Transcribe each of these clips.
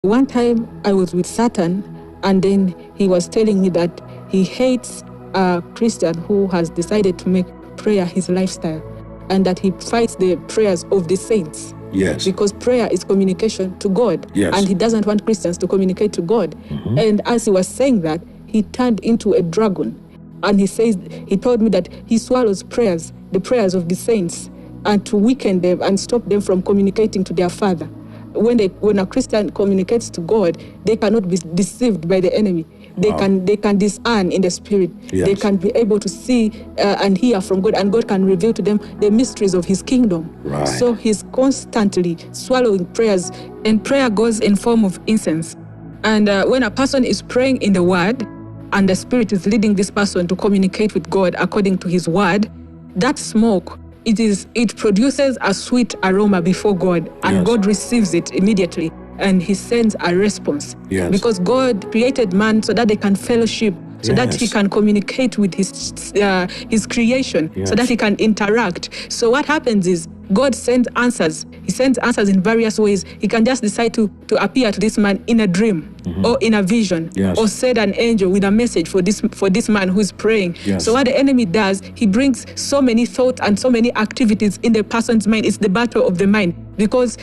One time I was with Satan, and then he was telling me that he hates a Christian who has decided to make prayer his lifestyle, and that he fights the prayers of the saints. Yes. Because prayer is communication to God. Yes. And he doesn't want Christians to communicate to God. Mm-hmm. And as he was saying that, he turned into a dragon. And he told me that he swallows prayers, the prayers of the saints, and to weaken them and stop them from communicating to their Father. When a Christian communicates to God, they cannot be deceived by the enemy. They can discern in the spirit. Yes. They can be able to see and hear from God, and God can reveal to them the mysteries of his kingdom. Right. So he's constantly swallowing prayers, and prayer goes in form of incense. And when a person is praying in the word, and the Spirit is leading this person to communicate with God according to his word, that smoke, it produces a sweet aroma before God, and Yes. God receives it immediately, and he sends a response. Yes. Because God created man so that they can fellowship, so that he Yes. can communicate with his creation, Yes. so that he can interact. So what happens is God sends answers. He sends answers in various ways. He can just decide to appear to this man in a dream, Mm-hmm. or in a vision, Yes. or send an angel with a message for this man who's praying. Yes. So what the enemy does, he brings so many thoughts and so many activities in the person's mind. It's the battle of the mind, because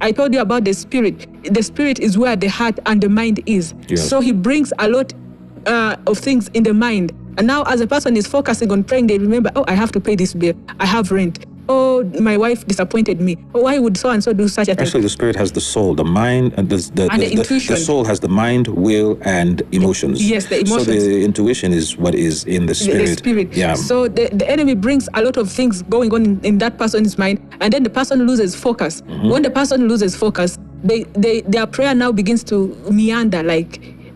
I told you about the spirit. The spirit is where the heart and the mind is. Yes. So he brings a lot of things in the mind. And now as a person is focusing on praying, they remember, oh, I have to pay this bill. I have rent. Oh, my wife disappointed me. Oh, why would so-and-so do such a thing? Actually, the spirit has the soul, the mind, and the intuition. The soul has the mind, will, and emotions. Yes, the emotions. So the intuition is what is in the spirit. The spirit. Yeah. So the enemy brings a lot of things going on in that person's mind, and then the person loses focus. Mm-hmm. When the person loses focus, their prayer now begins to meander,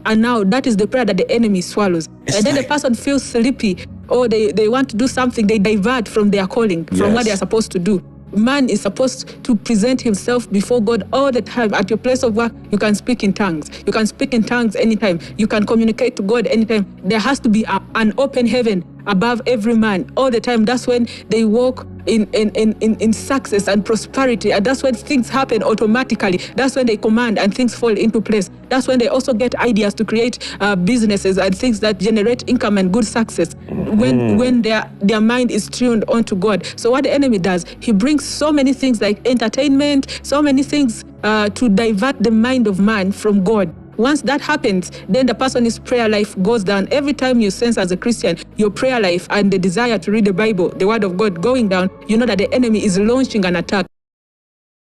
and now that is the prayer that the enemy swallows. And then the person feels sleepy, or they want to do something, they divert from their calling, from what they are supposed to do. Man is supposed to present himself before God all the time. At your place of work, you can speak in tongues. You can speak in tongues anytime. You can communicate to God anytime. There has to be an open heaven above every man all the time. That's when they walk in success and prosperity, and that's when things happen automatically. That's when they command and things fall into place. That's when they also get ideas to create businesses and things that generate income and good success. When their mind is tuned onto God. So what the enemy does, he brings so many things like entertainment, so many things to divert the mind of man from God. Once that happens, then the person's prayer life goes down. Every time you sense as a Christian, your prayer life and the desire to read the Bible, the Word of God going down, you know that the enemy is launching an attack.